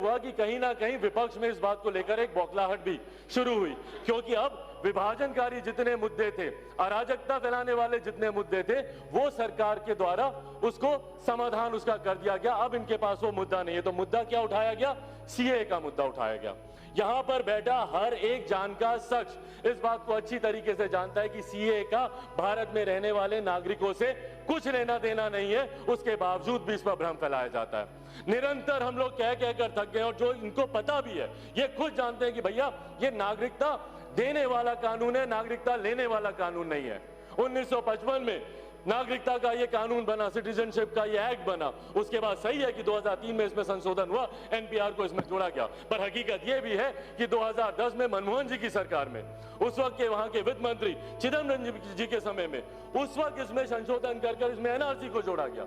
हुआ कि कहीं ना कहीं विपक्ष में इस बात को लेकर एक बौखलाहट भी शुरू हुई, क्योंकि अब विभाजनकारी जितने मुद्दे थे, अराजकता फैलाने वाले जितने मुद्दे थे, वो सरकार के द्वारा उसको समाधान उसका कर दिया गया। अब इनके पास वो मुद्दा नहीं है। तो मुद्दा क्या उठाया गया? सीए का मुद्दा उठाया गया। यहां पर बैठा हर एक जानकार शख्स इस बात को अच्छी तरीके से जानता है कि सीए का भारत में रहने वाले नागरिकों से कुछ लेना देना नहीं है। उसके बावजूद भी इस पर भ्रम फैलाया जाता है। निरंतर हम लोग कह कहकर थक गए, और जो इनको पता भी है, ये खुद जानते हैं कि भैया ये नागरिकता देने वाला कानून है, नागरिकता लेने वाला कानून नहीं है। 1955 में नागरिकता का ये कानून बना, सिटीजनशिप का ये एक्ट बना। उसके बाद सही है कि 2003 में इसमें संशोधन हुआ, एनपीआर को इसमें जोड़ा गया। पर हकीकत ये भी है कि 2010 में मनमोहन जी की सरकार में, उस वक्त के वहां के वित्त मंत्री चिदम्बरम जी के समय में, उस वक्त इसमें संशोधन कर इसमें एनआरसी को जोड़ा गया।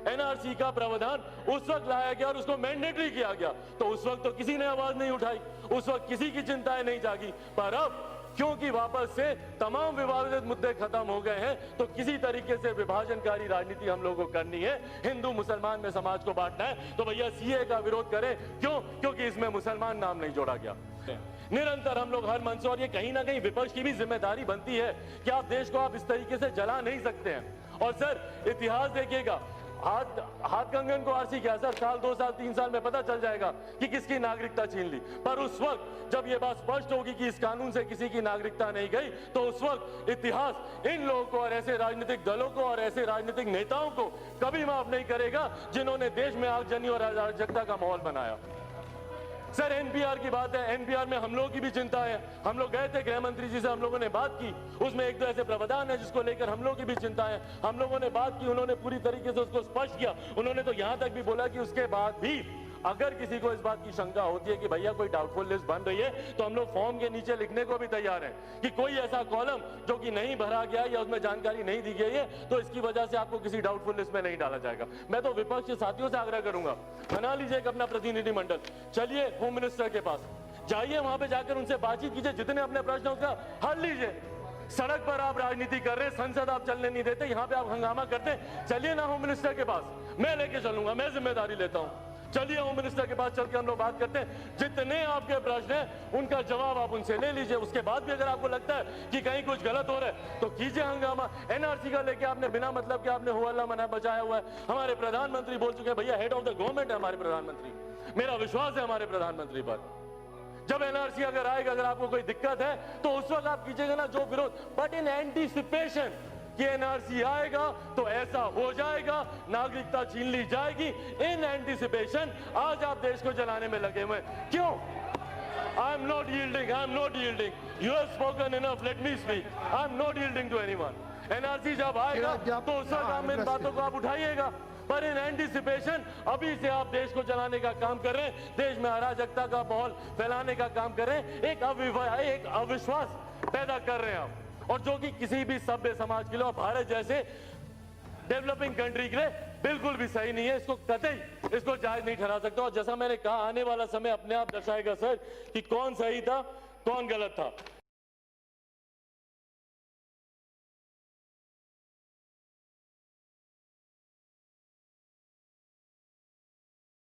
एनआरसी का प्रावधान उस वक्त लाया गया और उसको मैंडेटरी किया गया। तो उस वक्त तो किसी ने आवाज नहीं उठाई, उस वक्त किसी की चिंताएं नहीं जागी। पर अब क्योंकि वापस से तमाम विवादित मुद्दे खत्म हो गए हैं, तो किसी तरीके से विभाजनकारी राजनीति हम लोगों को करनी है, हिंदू मुसलमान में समाज को बांटना है, तो भैया सीए का विरोध करें। क्यों? क्योंकि इसमें मुसलमान नाम नहीं जोड़ा गया। निरंतर हम लोग हर मंच से, और ये कहीं ना कहीं विपक्ष की भी जिम्मेदारी बनती है कि आप देश को आप इस तरीके से जला नहीं सकते हैं। और सर इतिहास देखिएगा, हाथ कंगन को आरसी क्या सर, साल 2 साल 3 साल में पता चल जाएगा कि किसकी नागरिकता छीन ली। पर उस वक्त जब ये बात स्पष्ट होगी कि इस कानून से किसी की नागरिकता नहीं गई, तो उस वक्त इतिहास इन लोगों को और ऐसे राजनीतिक दलों को और ऐसे राजनीतिक नेताओं को कभी माफ नहीं करेगा जिन्होंने देश में आगजनी और अराजकता का माहौल बनाया। सर एनपीआर की बात है, एनपीआर में हम लोगों की भी चिंता है। हम लोग गए थे गृह मंत्री जी से, हम लोगों ने बात की, उसमें एक दो ऐसे प्रावधान है जिसको लेकर हम लोगों की भी चिंता है। हम लोगों ने बात की, उन्होंने पूरी तरीके से उसको स्पष्ट किया। उन्होंने तो यहां तक भी बोला कि उसके बाद भी अगर किसी को इस बात की शंका होती है कि भैया कोई डाउटफुल लिस्ट बन रही है, तो हम लोग फॉर्म के नीचे लिखने को भी तैयार हैं कि कोई ऐसा कॉलम जो कि नहीं भरा गया या उसमें जानकारी नहीं दी गई है, तो इसकी वजह से आपको किसी डाउटफुल लिस्ट में नहीं डाला जाएगा। मैं तो विपक्ष के साथियों से आग्रह करूंगा, बना लीजिए एक अपना प्रतिनिधिमंडल, चलिए होम मिनिस्टर के पास जाइए, वहां पे जाकर उनसे बातचीत कीजिए, जितने अपने प्रश्न उसका हल लीजिए। सड़क पर आप राजनीति कर रहे हैं, संसद आप चलने नहीं देते, यहाँ पे आप हंगामा करते हैं। चलिए ना होम मिनिस्टर के पास, मैं लेके चलूंगा, मैं जिम्मेदारी लेता हूँ। चलिए होम मिनिस्टर के पास चल के हम लोग बात करते हैं, जितने आपके प्रश्न हैं उनका जवाब आप उनसे ले लीजिए। उसके बाद भी अगर आपको लगता है कि कहीं कुछ गलत हो रहा है तो कीजिए हंगामा। एनआरसी का लेके आपने बिना मतलब के आपने हो हल्ला मना बचाया हुआ है। हमारे प्रधानमंत्री बोल चुके हैं, भैया हेड ऑफ द गवर्नमेंट है हमारे प्रधानमंत्री, मेरा विश्वास है हमारे प्रधानमंत्री पर। जब एनआरसी अगर आएगा, अगर आपको कोई दिक्कत है तो उस वक्त आप कीजिएगा ना जो विरोध, बट इन एंटीसिपेशन कि एनआरसी आएगा तो ऐसा हो जाएगा, नागरिकता छीन ली जाएगी। इन एंटीसिपेशन आज आप देश को जलाने में लगे हुए। क्यों? I am not yielding, I am not yielding. You have spoken enough, let me speak. I am not yielding to anyone. NRC जब आएगा तो उस वक्त आप इन बातों को आप उठाइएगा, पर इन एंटीसिपेशन अभी से आप देश को जलाने का काम कर रहे हैं, देश में अराजकता का माहौल फैलाने का काम कर रहे हैं, एक अविश्वास पैदा कर रहे हैं आप, और जो कि किसी भी सभ्य समाज के लिए और भारत जैसे डेवलपिंग कंट्री के लिए बिल्कुल भी सही नहीं है। इसको कतई इसको जायज नहीं ठहरा सकता। और जैसा मैंने कहा, आने वाला समय अपने आप दर्शाएगा सर कि कौन सही था कौन गलत था।